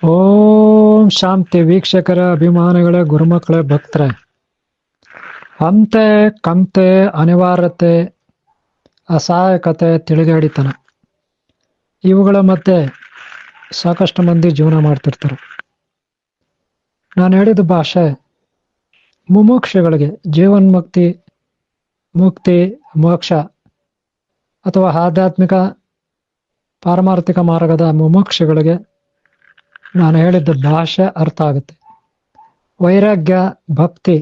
ಓಂ ಶಾಂತಿ ವೀಕ್ಷಕರ ಅಭಿಮಾನಿಗಳೇ ಗುರುಮಕ್ಕಳೇ ಭಕ್ತರೆ. ಅಂತೆ ಕಂತೆ ಅನಿವಾರ್ಯತೆ ಅಸಹಾಯಕತೆ ತಿಳಿಗೇಡಿತನ ಇವುಗಳ ಮಧ್ಯೆ ಸಾಕಷ್ಟು ಮಂದಿ ಜೀವನ ಮಾಡ್ತಿರ್ತಾರೆ. ನಾನು ಹೇಳಿದ ಭಾಷೆ ಮುಮುಕ್ಷಗಳಿಗೆ ಜೀವನ್ಮುಕ್ತಿ, ಮುಕ್ತಿ, ಮೋಕ್ಷ ಅಥವಾ ಆಧ್ಯಾತ್ಮಿಕ ಪಾರಮಾರ್ಥಿಕ ಮಾರ್ಗದ ಮುಮುಕ್ಷಗಳಿಗೆ ನಾನು ಹೇಳಿದ್ದ ಭಾಷೆ ಅರ್ಥ ಆಗುತ್ತೆ. ವೈರಾಗ್ಯ, ಭಕ್ತಿ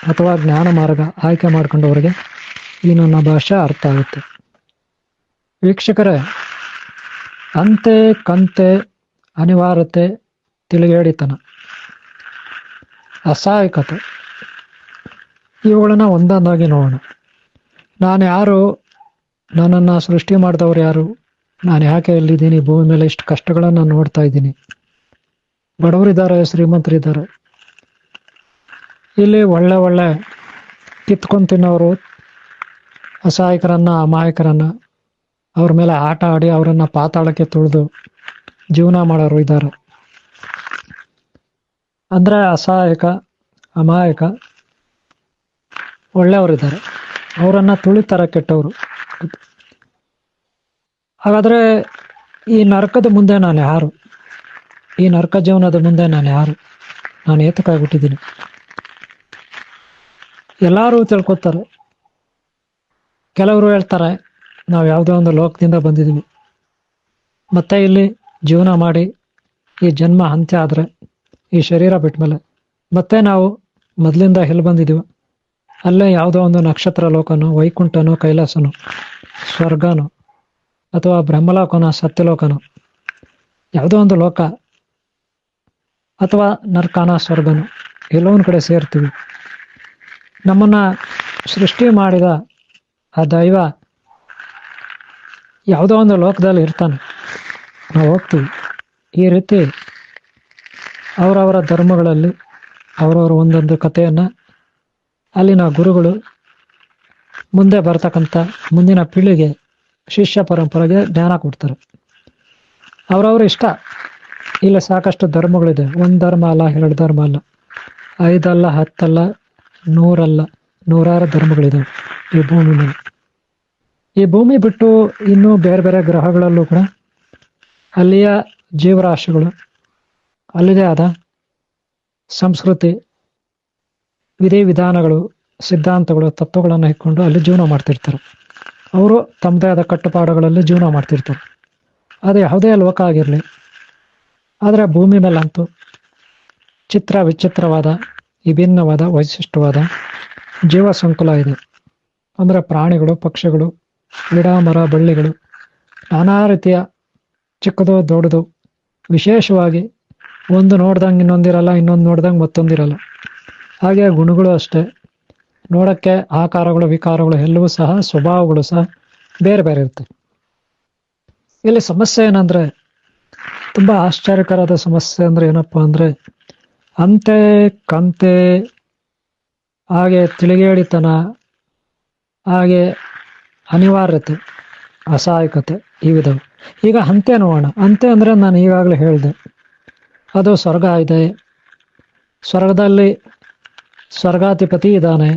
ಅಥವಾ ಜ್ಞಾನ ಮಾರ್ಗ ಆಯ್ಕೆ ಮಾಡ್ಕೊಂಡವರಿಗೆ ಈ ನನ್ನ ಭಾಷೆ ಅರ್ಥ ಆಗುತ್ತೆ. ವೀಕ್ಷಕರೇ, ಅಂತೆ ಕಂತೆ ಅನಿವಾರ್ಯತೆ ತಿಳಿಗೇಡಿತನ ಅಸಹಾಯಕತೆ ಇವುಗಳನ್ನ ಒಂದೊಂದಾಗಿ ನೋಡೋಣ. ನಾನು ಯಾರು, ನನ್ನನ್ನು ಸೃಷ್ಟಿ ಮಾಡಿದವರು ಯಾರು, ನಾನು ಯಾಕೆ ಇಲ್ಲಿದ್ದೀನಿ, ಭೂಮಿ ಮೇಲೆ ಇಷ್ಟು ಕಷ್ಟಗಳನ್ನು ನೋಡ್ತಾ ಇದ್ದೀನಿ. ಬಡವರಿದ್ದಾರೆ, ಶ್ರೀಮಂತರಿದ್ದಾರೆ. ಇಲ್ಲಿ ಒಳ್ಳೆ ಕಿತ್ಕೊಂಡು ತಿನ್ನೋರು, ಅಸಹಾಯಕರನ್ನ, ಅಮಾಯಕರನ್ನ ಅವ್ರ ಮೇಲೆ ಆಟ ಆಡಿ ಅವರನ್ನ ಪಾತಾಳಕ್ಕೆ ತುಳಿದು ಜೀವನ ಮಾಡೋರು ಇದ್ದಾರೆ. ಅಂದ್ರೆ ಅಸಹಾಯಕ, ಅಮಾಯಕ, ಒಳ್ಳೆಯವರಿದ್ದಾರೆ, ಅವರನ್ನ ತುಳಿತಾರೆ ಕೆಟ್ಟವರು. ಹಾಗಾದ್ರೆ ಈ ನರಕದ ಮುಂದೆ ನಾನು ಯಾರು? ಈ ನರಕ ಜೀವನದ ಮುಂದೆ ನಾನು ಯಾರು? ನಾನು ಏತಕ್ಕಾಗ್ಬಿಟ್ಟಿದ್ದೀನಿ? ಎಲ್ಲರೂ ತಿಳ್ಕೊತಾರೆ. ಕೆಲವರು ಹೇಳ್ತಾರೆ ನಾವು ಯಾವುದೋ ಒಂದು ಲೋಕದಿಂದ ಬಂದಿದ್ದೀವಿ, ಮತ್ತೆ ಇಲ್ಲಿ ಜೀವನ ಮಾಡಿ ಈ ಜನ್ಮ ಅಂತ್ಯ ಆದರೆ, ಈ ಶರೀರ ಬಿಟ್ಮೇಲೆ ಮತ್ತೆ ನಾವು ಮೊದಲಿಂದ ಎಲ್ಲಿ ಬಂದಿದ್ದೀವಿ ಅಲ್ಲೇ ಯಾವುದೋ ಒಂದು ನಕ್ಷತ್ರ ಲೋಕನೋ, ವೈಕುಂಠನೋ, ಕೈಲಾಸನೋ, ಸ್ವರ್ಗನೋ ಅಥವಾ ಬ್ರಹ್ಮಲೋಕನೋ, ಸತ್ಯಲೋಕನೋ, ಯಾವುದೋ ಒಂದು ಲೋಕ ಅಥವಾ ನರ್ಕಾನ, ಸ್ವರ್ಗನೋ ಎಲ್ಲೋ ಒಂದು ಕಡೆ ಸೇರ್ತೀವಿ. ನಮ್ಮನ್ನ ಸೃಷ್ಟಿ ಮಾಡಿದ ಆ ದೈವ ಯಾವುದೋ ಒಂದು ಲೋಕದಲ್ಲಿ ಇರ್ತಾನೆ, ನಾವು ಹೋಗ್ತೀವಿ. ಈ ರೀತಿ ಅವರವರ ಧರ್ಮಗಳಲ್ಲಿ ಅವರವರ ಒಂದೊಂದು ಕಥೆಯನ್ನು ಅಲ್ಲಿನ ಗುರುಗಳು ಮುಂದೆ ಬರ್ತಕ್ಕಂಥ ಮುಂದಿನ ಪೀಳಿಗೆ, ಶಿಷ್ಯ ಪರಂಪರೆಗೆ ಜ್ಞಾನ ಕೊಡ್ತಾರೆ. ಅವರವ್ರ ಇಷ್ಟ. ಇಲ್ಲಿ ಸಾಕಷ್ಟು ಧರ್ಮಗಳಿದೆ. ಒಂದು ಧರ್ಮ ಅಲ್ಲ, ಎರಡು ಧರ್ಮ ಅಲ್ಲ, 5 ಅಲ್ಲ, 10 ಅಲ್ಲ, 100 ಅಲ್ಲ, 100 ಧರ್ಮಗಳಿದೆ ಈ ಭೂಮಿ ಮೇಲೆ. ಈ ಭೂಮಿ ಬಿಟ್ಟು ಇನ್ನೂ ಬೇರೆ ಬೇರೆ ಗ್ರಹಗಳಲ್ಲೂ ಕೂಡ ಅಲ್ಲಿಯ ಜೀವರಾಶಿಗಳು ಅಲ್ಲಿದೆ ಆದ ಸಂಸ್ಕೃತಿ, ವಿಧಿವಿಧಾನಗಳು, ಸಿದ್ಧಾಂತಗಳು, ತತ್ವಗಳನ್ನು ಇಟ್ಕೊಂಡು ಅಲ್ಲಿ ಜೀವನ ಮಾಡ್ತಿರ್ತಾರೆ. ಅವರು ತಮ್ಮದೇ ಆದ ಕಟ್ಟುಪಾಡುಗಳಲ್ಲಿ ಜೀವನ ಮಾಡ್ತಿರ್ತಾರೆ. ಅದು ಯಾವುದೇ ಲೋಕ ಆಗಿರಲಿ. ಆದರೆ ಭೂಮಿ ಮೇಲಂತೂ ಚಿತ್ರ ವಿಚಿತ್ರವಾದ, ವಿಭಿನ್ನವಾದ, ವೈಶಿಷ್ಟ್ಯವಾದ ಜೀವ ಸಂಕುಲ ಇದೆ. ಅಂದರೆ ಪ್ರಾಣಿಗಳು, ಪಕ್ಷಿಗಳು, ಗಿಡ, ಮರ, ಬಳ್ಳಿಗಳು, ನಾನಾ ರೀತಿಯ ಚಿಕ್ಕದು ದೊಡ್ಡದು. ವಿಶೇಷವಾಗಿ ಒಂದು ನೋಡ್ದಂಗೆ ಇನ್ನೊಂದಿರಲ್ಲ, ಇನ್ನೊಂದು ನೋಡ್ದಂಗೆ ಮತ್ತೊಂದಿರಲ್ಲ. ಹಾಗೆ ಗುಣಗಳು ಅಷ್ಟೇ. ನೋಡೋಕ್ಕೆ ಆಕಾರಗಳು, ವಿಕಾರಗಳು ಎಲ್ಲವೂ ಸಹ, ಸ್ವಭಾವಗಳು ಸಹ ಬೇರೆ ಬೇರೆ ಇರ್ತವೆ. ಇಲ್ಲಿ ಸಮಸ್ಯೆ ಏನಂದ್ರೆ, ತುಂಬಾ ಆಶ್ಚರ್ಯಕರದ ಸಮಸ್ಯೆ ಅಂದ್ರೆ ಏನಪ್ಪ ಅಂದ್ರೆ, ಅಂತೆ ಕಂತೆ, ಹಾಗೆ ತಿಳಿಗೇಡಿತನ, ಹಾಗೆ ಅನಿವಾರ್ಯತೆ, ಅಸಹಾಯಕತೆ ಇವಿದವು. ಈಗ ಅಂತೆ ನೋಡೋಣ. ಅಂತೆ ಅಂದ್ರೆ ನಾನು ಈಗಾಗಲೇ ಹೇಳಿದೆ, ಅದು ಸ್ವರ್ಗ ಇದೆ. ಸ್ವರ್ಗದಲ್ಲಿ ಸ್ವರ್ಗಾಧಿಪತಿ ಇದ್ದಾನೆ.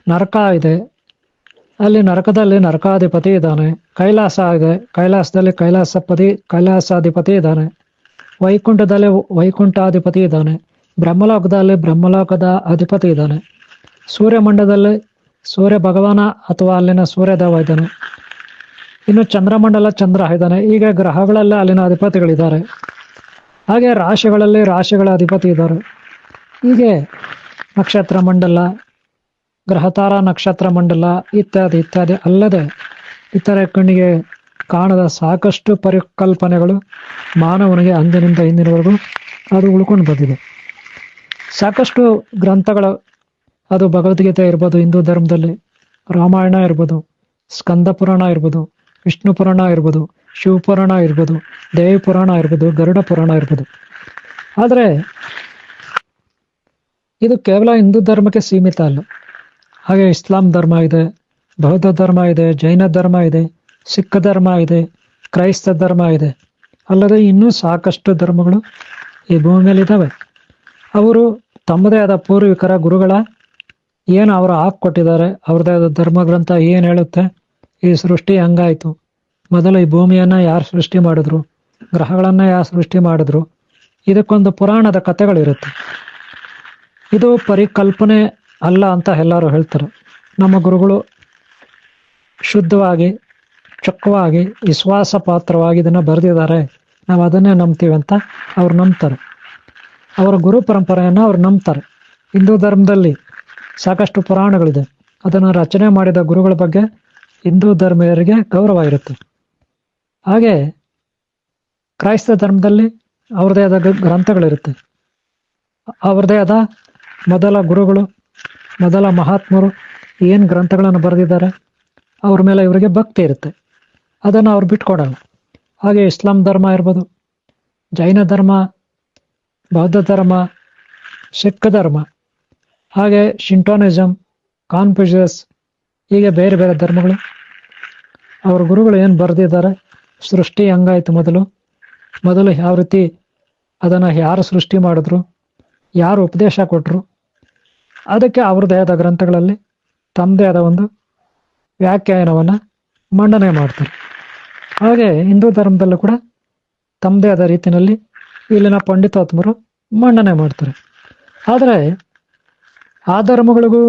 ನರಕ ಇದೆ, ಅಲ್ಲಿ ನರಕದಲ್ಲಿ ನರಕಾಧಿಪತಿ ಇದ್ದಾನೆ. ಕೈಲಾಸ ಇದೆ, ಕೈಲಾಸದಲ್ಲಿ ಕೈಲಾಸಾಧಿಪತಿ ಇದ್ದಾನೆ. ವೈಕುಂಠದಲ್ಲಿ ವೈಕುಂಠಾಧಿಪತಿ ಇದ್ದಾನೆ. ಬ್ರಹ್ಮಲೋಕದಲ್ಲಿ ಬ್ರಹ್ಮಲೋಕದ ಅಧಿಪತಿ ಇದ್ದಾನೆ. ಸೂರ್ಯಮಂಡಲದಲ್ಲಿ ಸೂರ್ಯ ಭಗವಾನ ಅಥವಾ ಅಲ್ಲಿನ ಸೂರ್ಯದೇವ ಇದ್ದಾನೆ. ಇನ್ನು ಚಂದ್ರಮಂಡಲ ಚಂದ್ರ ಇದ್ದಾನೆ. ಹೀಗೆ ಗ್ರಹಗಳೆಲ್ಲ ಅಲ್ಲಿನ ಅಧಿಪತಿಗಳಿದ್ದಾರೆ. ಹಾಗೆ ರಾಶಿಗಳಲ್ಲಿ ರಾಶಿಗಳ ಅಧಿಪತಿ ಇದ್ದಾರೆ. ಹೀಗೆ ನಕ್ಷತ್ರ ಮಂಡಲ, ಗ್ರಹತಾರ ನಕ್ಷತ್ರ ಮಂಡಲ ಇತ್ಯಾದಿ ಇತ್ಯಾದಿ ಅಲ್ಲದೆ ಇತರೆ ಕಣ್ಣಿಗೆ ಕಾಣದ ಸಾಕಷ್ಟು ಪರಿಕಲ್ಪನೆಗಳು ಮಾನವನಿಗೆ ಅಂದಿನಿಂದ ಇಂದಿನವರೆಗೂ ಅದು ಉಳ್ಕೊಂಡು ಬಂದಿದೆ. ಸಾಕಷ್ಟು ಗ್ರಂಥಗಳು, ಅದು ಭಗವದ್ಗೀತೆ ಇರ್ಬೋದು, ಹಿಂದೂ ಧರ್ಮದಲ್ಲಿ ರಾಮಾಯಣ ಇರ್ಬೋದು, ಸ್ಕಂದ ಪುರಾಣ ಇರ್ಬೋದು, ವಿಷ್ಣು ಪುರಾಣ ಇರ್ಬೋದು, ಶಿವಪುರಾಣ ಇರ್ಬೋದು, ದೇವಿ ಪುರಾಣ ಇರ್ಬೋದು, ಗರುಡ ಪುರಾಣ ಇರ್ಬೋದು. ಆದರೆ ಇದು ಕೇವಲ ಹಿಂದೂ ಧರ್ಮಕ್ಕೆ ಸೀಮಿತ ಅಲ್ಲ. ಹಾಗೆ ಇಸ್ಲಾಂ ಧರ್ಮ ಇದೆ, ಬೌದ್ಧ ಧರ್ಮ ಇದೆ, ಜೈನ ಧರ್ಮ ಇದೆ, ಸಿಖ್ ಧರ್ಮ ಇದೆ, ಕ್ರೈಸ್ತ ಧರ್ಮ ಇದೆ. ಅಲ್ಲದೆ ಇನ್ನೂ ಸಾಕಷ್ಟು ಧರ್ಮಗಳು ಈ ಭೂಮಿ ಮೇಲೆ ಇದ್ದಾವೆ. ಅವರು ತಮ್ಮದೇ ಆದ ಪೂರ್ವಿಕರ ಗುರುಗಳ ಏನು ಅವರು ಹಾಕ್ಕೊಟ್ಟಿದ್ದಾರೆ, ಅವ್ರದೇ ಆದ ಧರ್ಮ ಗ್ರಂಥ ಏನು ಹೇಳುತ್ತೆ, ಈ ಸೃಷ್ಟಿ ಹಂಗಾಯ್ತು, ಮೊದಲು ಈ ಭೂಮಿಯನ್ನ ಯಾರು ಸೃಷ್ಟಿ ಮಾಡಿದ್ರು, ಗ್ರಹಗಳನ್ನ ಯಾರು ಸೃಷ್ಟಿ ಮಾಡಿದ್ರು, ಇದಕ್ಕೊಂದು ಪುರಾಣದ ಕಥೆಗಳಿರುತ್ತೆ. ಇದು ಪರಿಕಲ್ಪನೆ ಅಲ್ಲ ಅಂತ ಎಲ್ಲರೂ ಹೇಳ್ತಾರೆ. ನಮ್ಮ ಗುರುಗಳು ಶುದ್ಧವಾಗಿ ಚೊಕ್ಕವಾಗಿ ವಿಶ್ವಾಸ ಪಾತ್ರವಾಗಿ ಇದನ್ನ ಬರೆದಿದ್ದಾರೆ, ನಾವು ಅದನ್ನೇ ನಂಬ್ತೀವಿ ಅಂತ ಅವ್ರು ನಂಬ್ತಾರೆ. ಅವರ ಗುರು ಪರಂಪರೆಯನ್ನ ಅವ್ರು ನಂಬ್ತಾರೆ. ಹಿಂದೂ ಧರ್ಮದಲ್ಲಿ ಸಾಕಷ್ಟು ಪುರಾಣಗಳಿದೆ. ಅದನ್ನು ರಚನೆ ಮಾಡಿದ ಗುರುಗಳ ಬಗ್ಗೆ ಹಿಂದೂ ಧರ್ಮೀಯರಿಗೆ ಗೌರವ ಇರುತ್ತೆ. ಹಾಗೆ ಕ್ರೈಸ್ತ ಧರ್ಮದಲ್ಲಿ ಅವ್ರದೇ ಆದ ಗ್ರಂಥಗಳಿರುತ್ತೆ. ಅವ್ರದೇ ಆದ ಮೊದಲ ಗುರುಗಳು, ಮೊದಲ ಮಹಾತ್ಮರು ಏನು ಗ್ರಂಥಗಳನ್ನು ಬರೆದಿದ್ದಾರೆ ಅವ್ರ ಮೇಲೆ ಇವರಿಗೆ ಭಕ್ತಿ ಇರುತ್ತೆ. ಅದನ್ನು ಅವ್ರು ಬಿಟ್ಕೊಡಲ್ಲ. ಹಾಗೆ ಇಸ್ಲಾಂ ಧರ್ಮ ಇರ್ಬೋದು, ಜೈನ ಧರ್ಮ, ಬೌದ್ಧ ಧರ್ಮ, ಸಿಖ್ ಧರ್ಮ, ಹಾಗೆ ಶಿಂಟೋನಿಸಮ್, ಕಾನ್ಫ್ಯೂಷಸ್, ಹೀಗೆ ಬೇರೆ ಬೇರೆ ಧರ್ಮಗಳು ಅವ್ರ ಗುರುಗಳು ಏನು ಬರೆದಿದ್ದಾರೆ, ಸೃಷ್ಟಿ ಹಂಗಾಯ್ತು, ಮೊದಲು ಯಾವ ರೀತಿ ಅದನ್ನು ಯಾರು ಸೃಷ್ಟಿ ಮಾಡಿದ್ರು, ಯಾರು ಉಪದೇಶ ಕೊಟ್ಟರು, ಅದಕ್ಕೆ ಅವ್ರದ್ದೇ ಆದ ಗ್ರಂಥಗಳಲ್ಲಿ ತಮ್ಮದೇ ಆದ ಒಂದು ವ್ಯಾಖ್ಯಾನವನ್ನು ಮಂಡನೆ ಮಾಡ್ತಾರೆ. ಹಾಗೆ ಹಿಂದೂ ಧರ್ಮದಲ್ಲೂ ಕೂಡ ತಮ್ಮದೇ ಆದ ರೀತಿಯಲ್ಲಿ ಇಲ್ಲಿನ ಪಂಡಿತಾತ್ಮರು ಮಂಡನೆ ಮಾಡ್ತಾರೆ. ಆದರೆ ಆ ಧರ್ಮಗಳಿಗೂ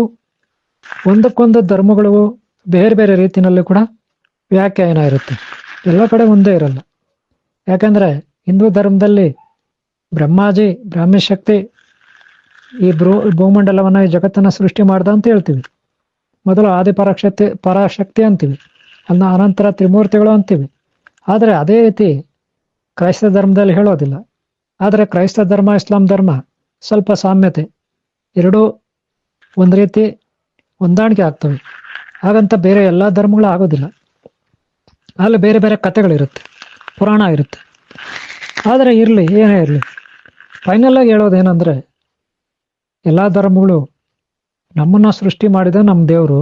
ಒಂದಕ್ಕೊಂದು ಧರ್ಮಗಳಿಗೂ ಬೇರೆ ಬೇರೆ ರೀತಿಯಲ್ಲಿ ಕೂಡ ವ್ಯಾಖ್ಯಾನ ಇರುತ್ತೆ. ಎಲ್ಲ ಕಡೆ ಒಂದೇ ಇರಲ್ಲ. ಯಾಕಂದ್ರೆ ಹಿಂದೂ ಧರ್ಮದಲ್ಲಿ ಬ್ರಹ್ಮಾಜಿ ಬ್ರಾಹ್ಮಶಕ್ತಿ ಈ ಭೂಮಂಡಲವನ್ನ ಈ ಜಗತ್ತನ್ನ ಸೃಷ್ಟಿ ಮಾಡ್ದ ಅಂತ ಹೇಳ್ತೀವಿ. ಮೊದಲು ಆದಿ ಪರಾಶಕ್ತಿ ಅಂತೀವಿ, ಅನಂತರ ತ್ರಿಮೂರ್ತಿಗಳು ಅಂತೀವಿ. ಆದರೆ ಅದೇ ರೀತಿ ಕ್ರೈಸ್ತ ಧರ್ಮದಲ್ಲಿ ಹೇಳೋದಿಲ್ಲ. ಆದರೆ ಕ್ರೈಸ್ತ ಧರ್ಮ ಇಸ್ಲಾಂ ಧರ್ಮ ಸ್ವಲ್ಪ ಸಾಮ್ಯತೆ, ಎರಡೂ ಒಂದು ರೀತಿ ಹೊಂದಾಣಿಕೆ ಆಗ್ತವೆ. ಹಾಗಂತ ಬೇರೆ ಎಲ್ಲ ಧರ್ಮಗಳು ಆಗೋದಿಲ್ಲ. ಅಲ್ಲಿ ಬೇರೆ ಬೇರೆ ಕಥೆಗಳಿರುತ್ತೆ, ಪುರಾಣ ಇರುತ್ತೆ. ಆದರೆ ಇರಲಿ, ಏನೇ ಇರಲಿ, ಫೈನಲ್ ಆಗಿ ಹೇಳೋದೇನೆಂದ್ರೆ, ಎಲ್ಲ ಧರ್ಮಗಳು ನಮ್ಮನ್ನ ಸೃಷ್ಟಿ ಮಾಡಿದ ನಮ್ಮ ದೇವರು,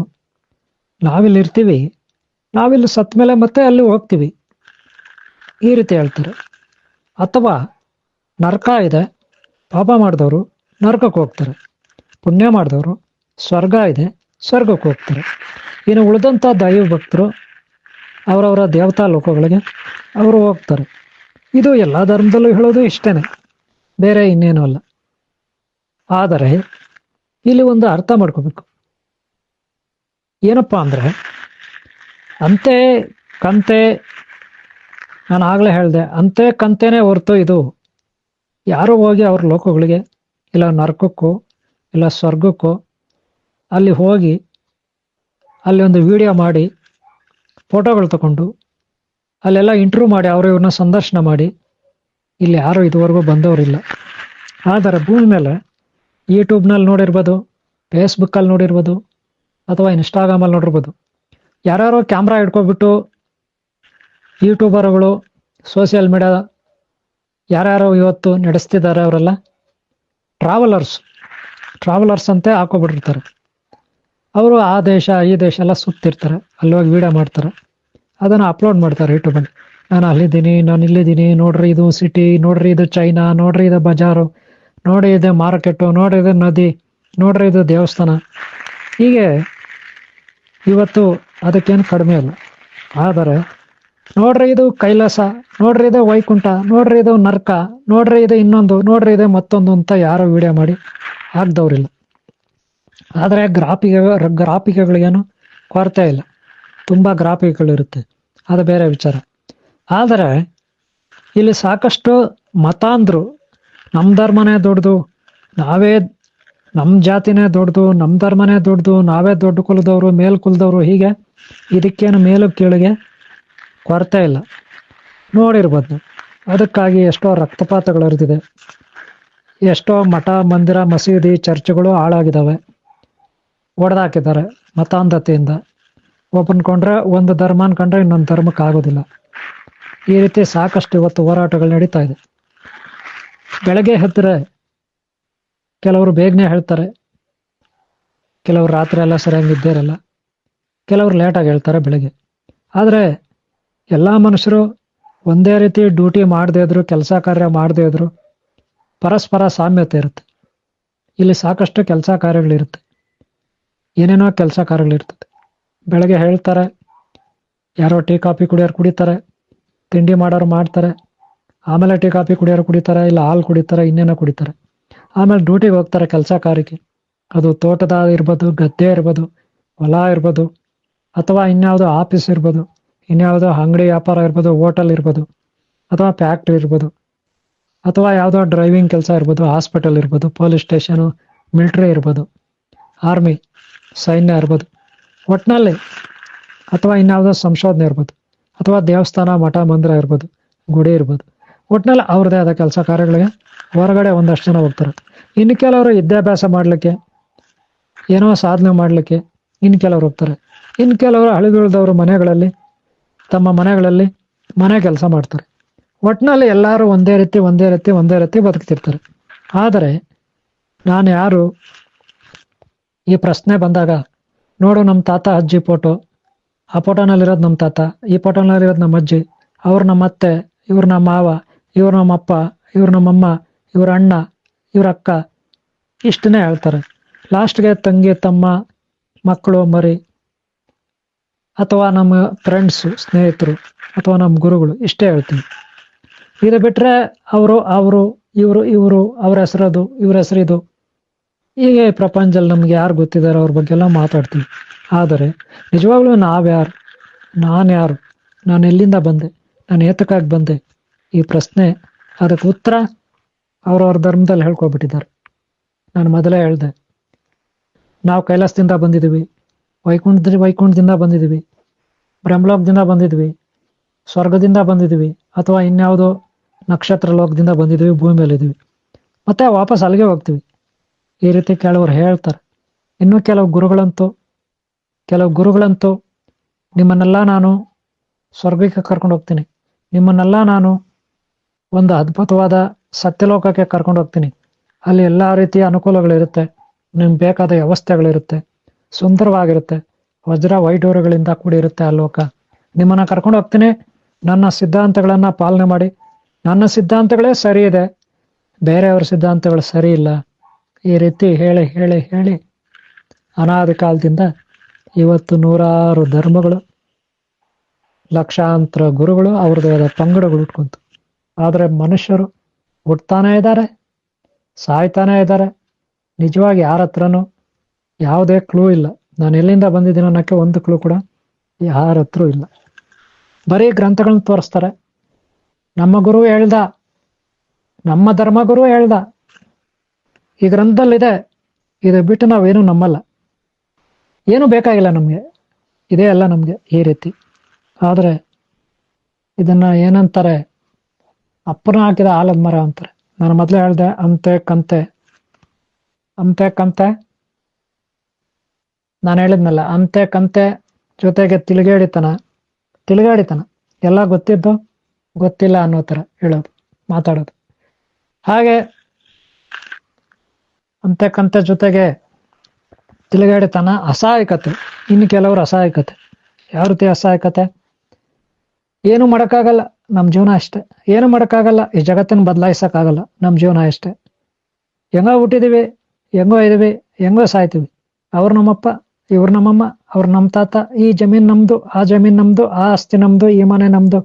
ನಾವಿಲ್ಲಿ ಇರ್ತೀವಿ, ನಾವಿಲ್ಲಿ ಸತ್ತ ಮೇಲೆ ಮತ್ತೆ ಅಲ್ಲಿ ಹೋಗ್ತೀವಿ, ಈ ರೀತಿ ಹೇಳ್ತಾರೆ. ಅಥವಾ ನರಕ ಇದೆ, ಪಾಪ ಮಾಡಿದವರು ನರಕಕ್ಕೆ ಹೋಗ್ತಾರೆ, ಪುಣ್ಯ ಮಾಡಿದವರು ಸ್ವರ್ಗ ಇದೆ, ಸ್ವರ್ಗಕ್ಕೆ ಹೋಗ್ತಾರೆ. ಇನ್ನು ಉಳಿದಂಥ ದೈವ ಭಕ್ತರು ಅವರವರ ದೇವತಾ ಲೋಕಗಳಿಗೆ ಅವರು ಹೋಗ್ತಾರೆ. ಇದು ಎಲ್ಲ ಧರ್ಮದಲ್ಲೂ ಹೇಳೋದು ಇಷ್ಟೇನೆ, ಬೇರೆ ಇನ್ನೇನು ಅಲ್ಲ. ಆದರೆ ಇಲ್ಲಿ ಒಂದು ಅರ್ಥ ಮಾಡ್ಕೋಬೇಕು. ಏನಪ್ಪಾ ಅಂದ್ರೆ, ಅಂತೆ ಕಂತೆ, ನಾನು ಆಗ್ಲೇ ಹೇಳಿದೆ, ಅಂತೆ ಕಂತೆನೇ ಹೊರತು ಇದು ಯಾರೋ ಹೋಗಿ ಅವ್ರ ಲೋಕಗಳಿಗೆ, ಇಲ್ಲ ನರಕಕ್ಕೋ ಇಲ್ಲ ಸ್ವರ್ಗಕ್ಕೋ ಅಲ್ಲಿ ಹೋಗಿ ಅಲ್ಲಿ ಒಂದು ವಿಡಿಯೋ ಮಾಡಿ ಫೋಟೋಗಳು ತಗೊಂಡು ಅಲ್ಲೆಲ್ಲ ಇಂಟರ್ವ್ಯೂ ಮಾಡಿ ಇವ್ರನ್ನ ಸಂದರ್ಶನ ಮಾಡಿ ಇಲ್ಲಿ ಯಾರು ಇದುವರೆಗೂ ಬಂದವರಿಲ್ಲ. ಆದರೆ ಭೂಮಿ ಮೇಲೆ ಯೂಟ್ಯೂಬ್ನಲ್ಲಿ ನೋಡಿರ್ಬೋದು, ಫೇಸ್ಬುಕ್ಕಲ್ಲಿ ನೋಡಿರ್ಬೋದು, ಅಥವಾ ಇನ್ಸ್ಟಾಗ್ರಾಮಲ್ಲಿ ನೋಡಿರ್ಬೋದು, ಯಾರ್ಯಾರೋ ಕ್ಯಾಮ್ರಾ ಹಿಡ್ಕೊಬಿಟ್ಟು ಯೂಟ್ಯೂಬರ್ಗಳು, ಸೋಷಿಯಲ್ ಮೀಡಿಯಾ ಯಾರ್ಯಾರೋ ಇವತ್ತು ನಡೆಸ್ತಿದ್ದಾರೆ, ಅವರೆಲ್ಲ ಟ್ರಾವೆಲರ್ಸ್ ಅಂತೆ ಹಾಕೋಬಿಟ್ಟಿರ್ತಾರೆ. ಅವರು ಆ ದೇಶ ಈ ದೇಶ ಎಲ್ಲ ಸುತ್ತಿರ್ತಾರೆ, ಅಲ್ಲಿ ಹೋಗಿ ವಿಡಿಯೋ ಮಾಡ್ತಾರೆ, ಅದನ್ನು ಅಪ್ಲೋಡ್ ಮಾಡ್ತಾರೆ ಯೂಟ್ಯೂಬಲ್ಲಿ. ನಾನು ಅಲ್ಲಿದ್ದೀನಿ, ನಾನು ಇಲ್ಲಿದ್ದೀನಿ, ನೋಡ್ರಿ ಇದು ಸಿಟಿ, ನೋಡ್ರಿ ಇದು ಚೈನಾ, ನೋಡ್ರಿ ಇದು ಬಜಾರು, ನೋಡಿ ಇದು ಮಾರ್ಕೆಟು, ನೋಡ್ರಿ ಇದು ನದಿ, ನೋಡ್ರಿ ಇದು ದೇವಸ್ಥಾನ. ಹೀಗೆ ಇವತ್ತು ಅದಕ್ಕೇನು ಕಡಿಮೆ ಇಲ್ಲ. ಆದರೆ ನೋಡ್ರಿ ಇದು ಕೈಲಾಸ, ನೋಡ್ರಿ ಇದು ವೈಕುಂಠ, ನೋಡ್ರಿ ಇದು ನರ್ಕ, ನೋಡ್ರಿ ಇದು ಇನ್ನೊಂದು, ನೋಡ್ರಿ ಇದು ಮತ್ತೊಂದು ಅಂತ ಯಾರೋ ವಿಡಿಯೋ ಮಾಡಿ ಹಾಕ್ದವ್ರಿಲ್ಲ. ಆದರೆ ಗ್ರಾಫಿಕ್ಗಳಿಗೇನು ಕೊರತೆ ಇಲ್ಲ, ತುಂಬ ಗ್ರಾಫಿಕ್ಗಳಿರುತ್ತೆ, ಅದು ಬೇರೆ ವಿಚಾರ. ಆದರೆ ಇಲ್ಲಿ ಸಾಕಷ್ಟು ಮತಾಂಧರು ನಮ್ಮ ಧರ್ಮನೇ ದೊಡ್ಡದು, ನಮ್ಮ ಜಾತಿನೇ ದೊಡ್ಡದು, ನಮ್ಮ ಧರ್ಮನೇ ದೊಡ್ಡದು, ನಾವೇ ದೊಡ್ಡ ಕುಲದವರು, ಮೇಲ್ ಕುಲದವರು, ಹೀಗೆ ಇದಕ್ಕೇನು ಮೇಲು ಕೀಳಿಗೆ ಕೊರತೆ ಇಲ್ಲ, ನೋಡಿರ್ಬೋದು. ಅದಕ್ಕಾಗಿ ಎಷ್ಟೋ ರಕ್ತಪಾತಗಳು ಹರಿದಿದೆ, ಎಷ್ಟೋ ಮಠ ಮಂದಿರ ಮಸೀದಿ ಚರ್ಚ್ಗಳು ಹಾಳಾಗಿದ್ದಾವೆ, ಒಡೆದಾಕಿದ್ದಾರೆ ಮತಾಂಧತೆಯಿಂದ. ಒಬ್ಬನ್ಕೊಂಡ್ರೆ ಒಂದು ಧರ್ಮ ಅನ್ಕೊಂಡ್ರೆ ಇನ್ನೊಂದು ಧರ್ಮಕ್ಕೆ ಆಗೋದಿಲ್ಲ. ಈ ರೀತಿ ಸಾಕಷ್ಟು ಇವತ್ತು ಹೋರಾಟಗಳು ನಡೀತಾ ಇದೆ. ಬೆಳಗ್ಗೆ ಎದ್ದರೆ ಕೆಲವರು ಬೇಗನೆ ಹೇಳ್ತಾರೆ, ಕೆಲವರು ರಾತ್ರಿ ಎಲ್ಲ ಸರಿಯಾಗಿ ನಿದ್ದೆ ಇರಲ್ಲ, ಕೆಲವರು ಲೇಟಾಗಿ ಹೇಳ್ತಾರೆ ಬೆಳಗ್ಗೆ. ಆದರೆ ಎಲ್ಲ ಮನುಷ್ಯರು ಒಂದೇ ರೀತಿ ಡ್ಯೂಟಿ ಮಾಡದೇ ಇದ್ರು, ಕೆಲಸ ಕಾರ್ಯ ಮಾಡದೇ ಇದ್ರು ಪರಸ್ಪರ ಸಾಮ್ಯತೆ ಇರುತ್ತೆ. ಇಲ್ಲಿ ಸಾಕಷ್ಟು ಕೆಲಸ ಕಾರ್ಯಗಳಿರುತ್ತೆ, ಏನೇನೋ ಕೆಲಸ ಕಾರ್ಯಗಳಿರ್ತದೆ. ಬೆಳಗ್ಗೆ ಹೇಳ್ತಾರೆ, ಯಾರೋ ಟೀ ಕಾಫಿ ಕುಡಿಯೋರು ಕುಡಿತಾರೆ, ತಿಂಡಿ ಮಾಡೋರು ಮಾಡ್ತಾರೆ, ಆಮೇಲೆ ಟೀ ಕಾಫಿ ಕುಡಿಯೋರು ಕುಡಿತಾರೆ, ಇಲ್ಲ ಹಾಲು ಕುಡಿತಾರೆ, ಇನ್ನೇನೋ ಕುಡಿತಾರೆ. ಆಮೇಲೆ ಡ್ಯೂಟಿಗೆ ಹೋಗ್ತಾರೆ ಕೆಲಸ ಕಾರ್ಯಕ್ಕೆ. ಅದು ತೋಟದ ಇರ್ಬೋದು, ಗದ್ದೆ ಇರ್ಬೋದು, ಹೊಲ ಇರ್ಬೋದು, ಅಥವಾ ಇನ್ಯಾವುದೋ ಆಫೀಸ್ ಇರ್ಬೋದು, ಇನ್ಯಾವುದೋ ಅಂಗಡಿ ವ್ಯಾಪಾರ ಇರ್ಬೋದು, ಹೋಟೆಲ್ ಇರ್ಬೋದು, ಅಥವಾ ಫ್ಯಾಕ್ಟ್ರಿ ಇರ್ಬೋದು, ಅಥವಾ ಯಾವುದೋ ಡ್ರೈವಿಂಗ್ ಕೆಲಸ ಇರ್ಬೋದು, ಹಾಸ್ಪಿಟಲ್ ಇರ್ಬೋದು, ಪೊಲೀಸ್ ಸ್ಟೇಷನು, ಮಿಲಿಟ್ರಿ ಇರ್ಬೋದು, ಆರ್ಮಿ ಸೈನ್ಯ ಇರ್ಬೋದು, ಒಟ್ಟಿನಲ್ಲಿ, ಅಥವಾ ಇನ್ಯಾವುದೋ ಸಂಶೋಧನೆ ಇರ್ಬೋದು, ಅಥವಾ ದೇವಸ್ಥಾನ, ಮಠ, ಮಂದಿರ ಇರ್ಬೋದು, ಗುಡಿ ಇರ್ಬೋದು, ಒಟ್ಟಿನಲ್ಲಿ ಅವ್ರದ್ದೇ ಆದ ಕೆಲಸ ಕಾರ್ಯಗಳಿಗೆ ಹೊರಗಡೆ ಒಂದಷ್ಟು ಜನ ಹೋಗ್ತಾರೆ. ಇನ್ನು ಕೆಲವರು ವಿದ್ಯಾಭ್ಯಾಸ ಮಾಡಲಿಕ್ಕೆ, ಏನೋ ಸಾಧನೆ ಮಾಡಲಿಕ್ಕೆ ಇನ್ನು ಕೆಲವರು ಹೋಗ್ತಾರೆ. ಇನ್ನು ಕೆಲವರು ಹಳಿದುಳಿದವರು ಮನೆಗಳಲ್ಲಿ, ತಮ್ಮ ಮನೆಗಳಲ್ಲಿ ಮನೆ ಕೆಲಸ ಮಾಡ್ತಾರೆ. ಒಟ್ಟಿನಲ್ಲಿ ಎಲ್ಲರೂ ಒಂದೇ ರೀತಿ ಬದುಕ್ತಿರ್ತಾರೆ. ಆದರೆ ನಾನು ಯಾರು, ಈ ಪ್ರಶ್ನೆ ಬಂದಾಗ, ನೋಡು ನಮ್ಮ ತಾತ ಅಜ್ಜಿ ಫೋಟೋ, ಆ ಫೋಟೋನಲ್ಲಿರೋದು ನಮ್ಮ ತಾತ, ಈ ಫೋಟೋನಲ್ಲಿರೋದು ನಮ್ಮ ಅಜ್ಜಿ, ಅವ್ರು ನಮ್ಮ ಅತ್ತೆ, ಇವ್ರು ನಮ್ಮ ಮಾವ, ಇವ್ರು ನಮ್ಮ ಅಪ್ಪ, ಇವ್ರು ನಮ್ಮಮ್ಮ, ಇವ್ರ ಅಣ್ಣ, ಇವ್ರ ಅಕ್ಕ, ಇಷ್ಟನ್ನೇ ಹೇಳ್ತಾರೆ. ಲಾಸ್ಟ್ಗೆ ತಂಗಿ, ತಮ್ಮ, ಮಕ್ಕಳು, ಮರಿ, ಅಥವಾ ನಮ್ಮ ಫ್ರೆಂಡ್ಸು, ಸ್ನೇಹಿತರು, ಅಥವಾ ನಮ್ಮ ಗುರುಗಳು, ಇಷ್ಟೇ ಹೇಳ್ತೀವಿ. ಇದು ಬಿಟ್ರೆ ಅವರು ಇವರು ಅವ್ರ ಹೆಸರದು, ಇವ್ರ ಹೆಸರಿದು, ಹೀಗೆ ಪ್ರಪಂಚದಲ್ಲಿ ನಮ್ಗೆ ಯಾರು ಗೊತ್ತಿದ್ದಾರೆ ಅವ್ರ ಬಗ್ಗೆ ಎಲ್ಲ ಮಾತಾಡ್ತೀವಿ. ಆದರೆ ನಿಜವಾಗ್ಲೂ ನಾವ್ಯಾರು, ನಾನು ನಾನು ಎಲ್ಲಿಂದ ಬಂದೆ, ನಾನು ಏತಕ್ಕಾಗಿ ಬಂದೆ, ಈ ಪ್ರಶ್ನೆ, ಅದಕ್ಕೆ ಉತ್ತರ ಅವ್ರವ್ರ ಧರ್ಮದಲ್ಲಿ ಹೇಳ್ಕೊಬಿಟ್ಟಿದ್ದಾರೆ. ನಾನು ಮೊದಲೇ ಹೇಳ್ದೆ, ನಾವು ಕೈಲಾಸದಿಂದ ಬಂದಿದ್ದೀವಿ, ವೈಕುಂಠದಿಂದ ಬಂದಿದ್ದೀವಿ, ಬ್ರಹ್ಮಲೋಕದಿಂದ ಬಂದಿದ್ವಿ, ಸ್ವರ್ಗದಿಂದ ಬಂದಿದ್ವಿ, ಅಥವಾ ಇನ್ಯಾವುದೋ ನಕ್ಷತ್ರ ಲೋಕದಿಂದ ಬಂದಿದ್ವಿ, ಭೂಮಿ ಮೇಲೆ ಇದ್ವಿ, ಮತ್ತೆ ವಾಪಸ್ ಅಲ್ಲಿಗೆ ಹೋಗ್ತೀವಿ. ಈ ರೀತಿ ಕೆಲವರು ಹೇಳ್ತಾರೆ. ಇನ್ನು ಕೆಲವು ಗುರುಗಳಂತೂ ನಿಮ್ಮನ್ನೆಲ್ಲ ನಾನು ಸ್ವರ್ಗಕ್ಕೆ ಕರ್ಕೊಂಡು ಹೋಗ್ತೀನಿ, ನಿಮ್ಮನ್ನೆಲ್ಲ ನಾನು ಒಂದು ಅದ್ಭುತವಾದ ಸತ್ಯಲೋಕಕ್ಕೆ ಕರ್ಕೊಂಡು ಹೋಗ್ತೀನಿ, ಅಲ್ಲಿ ಎಲ್ಲ ರೀತಿಯ ಅನುಕೂಲಗಳಿರುತ್ತೆ, ನಿಮ್ಗೆ ಬೇಕಾದ ವ್ಯವಸ್ಥೆಗಳಿರುತ್ತೆ, ಸುಂದರವಾಗಿರುತ್ತೆ, ವಜ್ರ ವೈಡೂರ್ಯಗಳಿಂದ ಕೂಡಿರುತ್ತೆ ಆ ಲೋಕ, ನಿಮ್ಮನ್ನ ಕರ್ಕೊಂಡು ಹೋಗ್ತೀನಿ, ನನ್ನ ಸಿದ್ಧಾಂತಗಳನ್ನ ಪಾಲನೆ ಮಾಡಿ, ನನ್ನ ಸಿದ್ಧಾಂತಗಳೇ ಸರಿ ಇದೆ, ಬೇರೆಯವ್ರ ಸಿದ್ಧಾಂತಗಳು ಸರಿ ಇಲ್ಲ, ಈ ರೀತಿ ಹೇಳಿ ಹೇಳಿ ಹೇಳಿ ಅನಾದಿ ಕಾಲದಿಂದ ಇವತ್ತು ನೂರಾರು ಧರ್ಮಗಳು, ಲಕ್ಷಾಂತರ ಗುರುಗಳು, ಅವ್ರದ್ದೇ ಆದ ಪಂಗಡಗಳು ಇಟ್ಕೊಂತು. ಆದರೆ ಮನುಷ್ಯರು ಹುಟ್ತಾನೇ ಇದ್ದಾರೆ, ಸಾಯ್ತಾನೇ ಇದ್ದಾರೆ. ನಿಜವಾಗಿ ಯಾರ ಹತ್ರನೂ ಯಾವುದೇ ಕ್ಲೂ ಇಲ್ಲ. ನಾನು ಎಲ್ಲಿಂದ ಬಂದಿದ್ದೀನಿ ಅನ್ನೋಕ್ಕೆ ಒಂದು ಕ್ಲೂ ಕೂಡ ಯಾರ ಹತ್ರ ಇಲ್ಲ. ಬರೀ ಗ್ರಂಥಗಳನ್ನ ತೋರಿಸ್ತಾರೆ. ನಮ್ಮ ಗುರು ಹೇಳ್ದ, ನಮ್ಮ ಧರ್ಮಗುರು ಹೇಳ್ದ, ಈ ಗ್ರಂಥದಲ್ಲಿದೆ, ಇದು ಬಿಟ್ಟು ನಾವೇನು ನಂಬಲ್ಲ, ಏನು ಬೇಕಾಗಿಲ್ಲ ನಮಗೆ, ಇದೇ ಅಲ್ಲ ನಮಗೆ, ಈ ರೀತಿ. ಆದರೆ ಇದನ್ನ ಏನಂತಾರೆ, ಅಪ್ಪನ ಹಾಕಿದ ಆಲದ ಮರ ಅಂತಾರೆ. ನಾನು ಮೊದಲೇ ಹೇಳ್ದೆ, ಅಂತೆ ಕಂತೆ ನಾನು ಹೇಳಿದ್ನಲ್ಲ, ಅಂತೆ ಕಂತೆ ಜೊತೆಗೆ ತಿಳುಗಾಡಿತನ ಎಲ್ಲ ಗೊತ್ತಿದ್ದು ಗೊತ್ತಿಲ್ಲ ಅನ್ನೋ ಥರ ಹೇಳೋದು, ಮಾತಾಡೋದು. ಹಾಗೆ ಅಂತೆ ಕಂತೆ ಜೊತೆಗೆ ತಿಳುಗಾಡಿತನ, ಅಸಹಾಯಕತೆ. ಇನ್ನು ಕೆಲವರು ಅಸಹಾಯಕತೆ. ಯಾವ ರೀತಿ ಅಸಹಾಯಕತೆ? ಏನು ಮಾಡೋಕ್ಕಾಗಲ್ಲ, ನಮ್ಮ ಜೀವನ ಅಷ್ಟೇ, ಏನು ಮಾಡೋಕ್ಕಾಗಲ್ಲ, ಈ ಜಗತ್ತನ್ನು ಬದಲಾಯಿಸೋಕ್ಕಾಗಲ್ಲ, ನಮ್ಮ ಜೀವನ ಅಷ್ಟೇ, ಹೆಂಗೋ ಹುಟ್ಟಿದೀವಿ, ಹೆಂಗೋ ಇದೀವಿ, ಹೆಂಗೋ ಸಾಯ್ತೀವಿ, ಅವ್ರು ನಮ್ಮಪ್ಪ, ಇವ್ರು ನಮ್ಮಮ್ಮ, ಅವ್ರು ನಮ್ಮ ತಾತ, ಈ ಜಮೀನ್ ನಮ್ದು, ಆ ಜಮೀನ್ ನಮ್ದು, ಆ ಆಸ್ತಿ ನಮ್ದು, ಈ ಮನೆ ನಮ್ದು,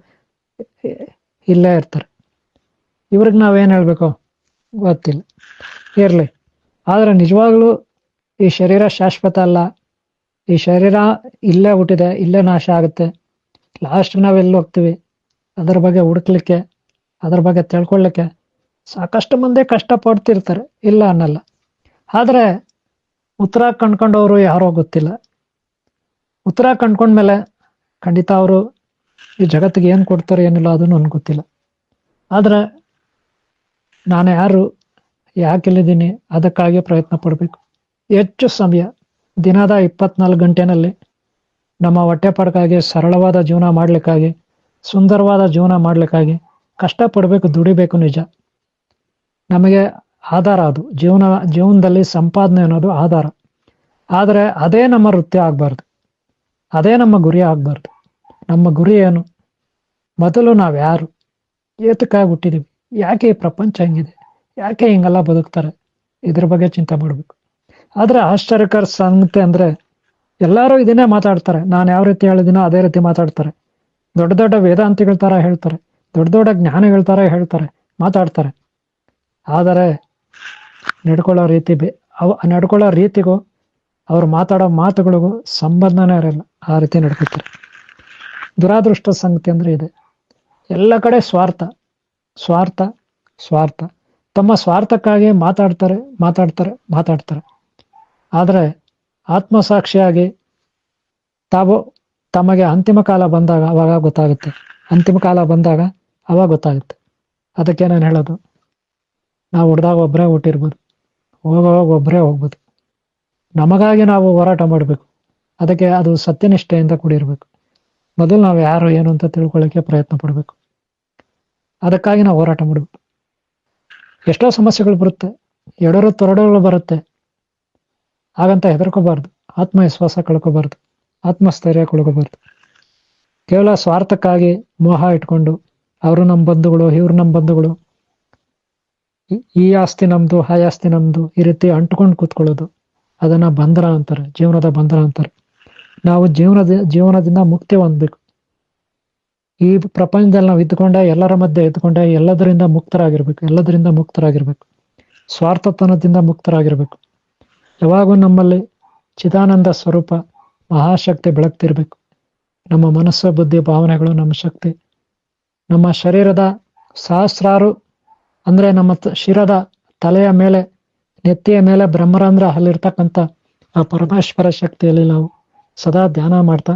ಇಲ್ಲೇ ಇರ್ತಾರೆ. ಇವ್ರಿಗೆ ನಾವೇನು ಹೇಳ್ಬೇಕು ಗೊತ್ತಿಲ್ಲ, ಇರ್ಲಿ. ಆದ್ರೆ ನಿಜವಾಗ್ಲೂ ಈ ಶರೀರ ಶಾಶ್ವತ ಅಲ್ಲ, ಈ ಶರೀರ ಇಲ್ಲೇ ಹುಟ್ಟಿದೆ, ಇಲ್ಲೇ ನಾಶ ಆಗುತ್ತೆ. ಲಾಸ್ಟ್ ನಾವೆಲ್ಲಿ ಹೋಗ್ತೀವಿ ಅದ್ರ ಬಗ್ಗೆ ಹುಡುಕ್ಲಿಕ್ಕೆ, ಅದ್ರ ಬಗ್ಗೆ ತಿಳ್ಕೊಳ್ಳಿಕ್ಕೆ ಸಾಕಷ್ಟು ಮಂದಿ ಕಷ್ಟ ಪಡ್ತಿರ್ತಾರೆ, ಇಲ್ಲ ಅನ್ನಲ್ಲ. ಆದ್ರೆ ಉತ್ತರ ಕಂಡ್ಕೊಂಡವರು ಯಾರೋ ಗೊತ್ತಿಲ್ಲ. ಉತ್ತರ ಕಂಡ್ಕೊಂಡ್ಮೇಲೆ ಖಂಡಿತ ಅವರು ಈ ಜಗತ್ತಿಗೆ ಏನು ಕೊಡ್ತಾರೆ ಏನಿಲ್ಲ ಅದನ್ನು ನನ್ಗೆ ಗೊತ್ತಿಲ್ಲ. ಆದ್ರೆ ನಾನು ಯಾರು, ಯಾಕಿಲ್ಲಿದ್ದೀನಿ, ಅದಕ್ಕಾಗಿ ಪ್ರಯತ್ನ ಪಡಬೇಕು. ಹೆಚ್ಚು ಸಮಯ, ದಿನದ 24 ಗಂಟೆನಲ್ಲಿ ನಮ್ಮ ಹೊಟ್ಟೆ ಪಡಕ್ಕಾಗಿ, ಸರಳವಾದ ಜೀವನ ಮಾಡ್ಲಿಕ್ಕಾಗಿ, ಸುಂದರವಾದ ಜೀವನ ಮಾಡ್ಲಿಕ್ಕಾಗಿ ಕಷ್ಟಪಡಬೇಕು, ದುಡಿಬೇಕು. ನಿಜ, ನಮಗೆ ಆಧಾರ ಅದು, ಜೀವನದಲ್ಲಿ ಸಂಪಾದನೆ ಅನ್ನೋದು ಆಧಾರ. ಆದರೆ ಅದೇ ನಮ್ಮ ವೃತ್ತಿ ಆಗ್ಬಾರ್ದು, ಅದೇ ನಮ್ಮ ಗುರಿ ಆಗ್ಬಾರ್ದು. ನಮ್ಮ ಗುರಿ ಏನು? ಮೊದಲು ನಾವು ಯಾರು, ಏತಕ್ಕಾಗಿ ಹುಟ್ಟಿದೀವಿ, ಯಾಕೆ ಈ ಪ್ರಪಂಚ ಹೆಂಗಿದೆ, ಯಾಕೆ ಹಿಂಗೆಲ್ಲ ಬದುಕ್ತಾರೆ, ಇದ್ರ ಬಗ್ಗೆ ಚಿಂತೆ ಮಾಡ್ಬೇಕು. ಆದ್ರೆ ಆಶ್ಚರ್ಯಕರ ಸಂಗತಿ ಅಂದ್ರೆ ಎಲ್ಲರೂ ಇದನ್ನೇ ಮಾತಾಡ್ತಾರೆ. ನಾನು ಯಾವ ರೀತಿ ಹೇಳಿದಿನೋ ಅದೇ ರೀತಿ ಮಾತಾಡ್ತಾರೆ. ದೊಡ್ಡ ದೊಡ್ಡ ವೇದಾಂತಿಗಳ ತರ ಹೇಳ್ತಾರೆ, ದೊಡ್ಡ ದೊಡ್ಡ ಜ್ಞಾನಿಗಳ ತರ ಹೇಳ್ತಾರೆ, ಮಾತಾಡ್ತಾರೆ. ಆದರೆ ನಡ್ಕೊಳ್ಳೋ ರೀತಿ ನಡ್ಕೊಳ್ಳೋ ರೀತಿಗೂ ಅವ್ರು ಮಾತಾಡೋ ಮಾತುಗಳಿಗೂ ಸಂಬಂಧನೇ ಇರಲ್ಲ. ಆ ರೀತಿ ನಡ್ಕೊತಾರೆ. ದುರಾದೃಷ್ಟ ಸಂಗತಿ ಅಂದ್ರೆ ಇದೆ, ಎಲ್ಲ ಕಡೆ ಸ್ವಾರ್ಥ ಸ್ವಾರ್ಥ ಸ್ವಾರ್ಥ. ತಮ್ಮ ಸ್ವಾರ್ಥಕ್ಕಾಗಿ ಮಾತಾಡ್ತಾರೆ ಮಾತಾಡ್ತಾರೆ ಮಾತಾಡ್ತಾರೆ. ಆದರೆ ಆತ್ಮಸಾಕ್ಷಿಯಾಗಿ ತಾವು ತಮಗೆ ಅಂತಿಮ ಕಾಲ ಬಂದಾಗ ಅವಾಗ ಗೊತ್ತಾಗುತ್ತೆ. ಅಂತಿಮ ಕಾಲ ಬಂದಾಗ ಅವಾಗ ಗೊತ್ತಾಗುತ್ತೆ. ಅದಕ್ಕೆ ನಾನು ಹೇಳೋದು, ನಾವು ಹುಡ್ದಾಗ ಒಬ್ಬರೇ ಹುಟ್ಟಿರ್ಬೋದು, ಹೋಗೋವಾಗ ಒಬ್ಬರೇ ಹೋಗ್ಬೋದು. ನಮಗಾಗಿ ನಾವು ಹೋರಾಟ ಮಾಡಬೇಕು. ಅದಕ್ಕೆ ಅದು ಸತ್ಯನಿಷ್ಠೆಯಿಂದ ಕೂಡಿರ್ಬೇಕು. ಮೊದಲು ನಾವು ಯಾರು ಏನು ಅಂತ ತಿಳ್ಕೊಳ್ಳಿಕ್ಕೆ ಪ್ರಯತ್ನ ಪಡಬೇಕು. ಅದಕ್ಕಾಗಿ ನಾವು ಹೋರಾಟ ಮಾಡಬೇಕು. ಎಷ್ಟೋ ಸಮಸ್ಯೆಗಳು ಬರುತ್ತೆ, ಎಡರು ತೊರಡುಗಳು ಬರುತ್ತೆ. ಹಾಗಂತ ಹೆದರ್ಕೋಬಾರ್ದು, ಆತ್ಮವಿಶ್ವಾಸ ಕಳ್ಕೋಬಾರ್ದು, ಆತ್ಮಸ್ಥೈರ್ಯ ಕಳ್ಕೋಬಾರ್ದು. ಕೇವಲ ಸ್ವಾರ್ಥಕ್ಕಾಗಿ ಮೋಹ ಇಟ್ಕೊಂಡು ಅವರು ನಮ್ಮ ಬಂಧುಗಳು, ಇವ್ರು ನಮ್ಮ ಬಂಧುಗಳು, ಈ ಆಸ್ತಿ ನಮ್ದು, ಆ ಆಸ್ತಿ ನಮ್ದು, ಈ ರೀತಿ ಅಂಟ್ಕೊಂಡು ಕೂತ್ಕೊಳ್ಳೋದು, ಅದನ್ನ ಬಂಧನ ಅಂತಾರೆ, ಜೀವನದ ಬಂಧನ ಅಂತಾರೆ. ನಾವು ಜೀವನದಿಂದ ಮುಕ್ತಿ ಹೊಂದಬೇಕು. ಈ ಪ್ರಪಂಚದಲ್ಲಿ ನಾವು ಇದ್ದುಕೊಂಡೆ, ಎಲ್ಲರ ಮಧ್ಯೆ ಇದ್ದುಕೊಂಡೆ, ಎಲ್ಲದರಿಂದ ಮುಕ್ತರಾಗಿರ್ಬೇಕು. ಸ್ವಾರ್ಥತನದಿಂದ ಮುಕ್ತರಾಗಿರ್ಬೇಕು. ಯಾವಾಗೂ ನಮ್ಮಲ್ಲಿ ಚಿದಾನಂದ ಸ್ವರೂಪ ಮಹಾಶಕ್ತಿ ಬೆಳಗ್ತಿರ್ಬೇಕು. ನಮ್ಮ ಮನಸ್ಸು, ಬುದ್ಧಿ, ಭಾವನೆಗಳು, ನಮ್ಮ ಶಕ್ತಿ, ನಮ್ಮ ಶರೀರದ ಸಹಸ್ರಾರು ಅಂದ್ರೆ ನಮ್ಮ ಶಿರದ ತಲೆಯ ಮೇಲೆ, ನೆತ್ತಿಯ ಮೇಲೆ ಬ್ರಹ್ಮರಂಧ್ರ ಅಲ್ಲಿರ್ತಕ್ಕಂಥ ಆ ಪರಮೇಶ್ವರ ಶಕ್ತಿಯಲ್ಲಿ ನಾವು ಸದಾ ಧ್ಯಾನ ಮಾಡ್ತಾ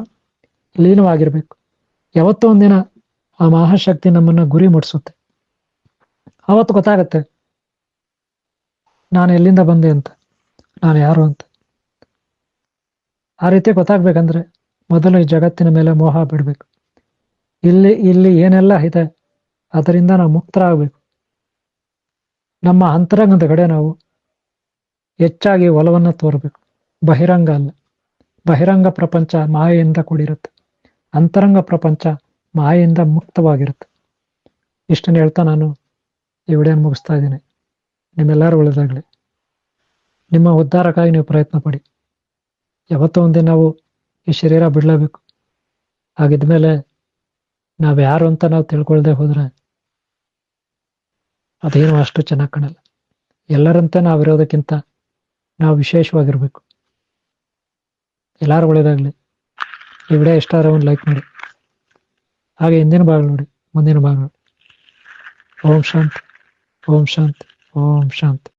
ಲೀನವಾಗಿರ್ಬೇಕು. ಯಾವತ್ತೋ ಒಂದಿನ ಆ ಮಹಾಶಕ್ತಿ ನಮ್ಮನ್ನ ಗುರಿ ಮುಟ್ಸುತ್ತೆ. ಅವತ್ತು ಗೊತ್ತಾಗತ್ತೆ ನಾನು ಎಲ್ಲಿಂದ ಬಂದೆ ಅಂತ, ನಾನು ಯಾರು ಅಂತ. ಆ ರೀತಿ ಗೊತ್ತಾಗ್ಬೇಕಂದ್ರೆ ಮೊದಲು ಈ ಜಗತ್ತಿನ ಮೇಲೆ ಮೋಹ ಬಿಡ್ಬೇಕು. ಇಲ್ಲಿ ಏನೆಲ್ಲ ಇದೆ ಅದರಿಂದ ನಾವು ಮುಕ್ತರಾಗಬೇಕು. ನಮ್ಮ ಅಂತರಂಗದ ಕಡೆ ನಾವು ಹೆಚ್ಚಾಗಿ ಒಲವನ್ನ ತೋರ್ಬೇಕು. ಬಹಿರಂಗ ಅಲ್ಲ. ಬಹಿರಂಗ ಪ್ರಪಂಚ ಮಾಯೆಯಿಂದ ಕೂಡಿರುತ್ತೆ, ಅಂತರಂಗ ಪ್ರಪಂಚ ಮಾಯೆಯಿಂದ ಮುಕ್ತವಾಗಿರುತ್ತೆ. ಇಷ್ಟನ್ನು ಹೇಳ್ತಾ ನಾನು ಈ ವಿಡಿಯೋನ ಮುಗಿಸ್ತಾ ಇದ್ದೀನಿ. ನಿಮ್ಮೆಲ್ಲರೂ ಒಳ್ಳೆದಾಗ್ಲಿ. ನಿಮ್ಮ ಉದ್ಧಾರಕ್ಕಾಗಿ ನೀವು ಪ್ರಯತ್ನ ಪಡಿ. ಯಾವತ್ತೋ ಒಂದಿನ ನಾವು ಈ ಶರೀರ ಬಿಡಲೇಬೇಕು. ಹಾಗಿದ್ಮೇಲೆ ನಾವು ಯಾರು ಅಂತ ನಾವು ತಿಳ್ಕೊಳ್ದೆ ಹೋದ್ರೆ ಅದೇನು ಅಷ್ಟು ಚೆನ್ನಾಗಿ ಕಾಣಲ್ಲ. ಎಲ್ಲರಂತೆ ನಾವಿರೋದಕ್ಕಿಂತ ನಾವು ವಿಶೇಷವಾಗಿರ್ಬೇಕು. ಎಲ್ಲರೂ ಒಳ್ಳೆದಾಗ್ಲಿ. ಈ ವಿಡಿಯೋ ಇಷ್ಟ ಆದರೆ ಒಂದು ಲೈಕ್ ಮಾಡಿ. ಹಾಗೆ ಹಿಂದಿನ ಭಾಗ ನೋಡಿ, ಮುಂದಿನ ಭಾಗ ನೋಡಿ. ಓಂ ಶಾಂತಿ, ಓಂ ಶಾಂತಿ, ಓಂ ಶಾಂತಿ.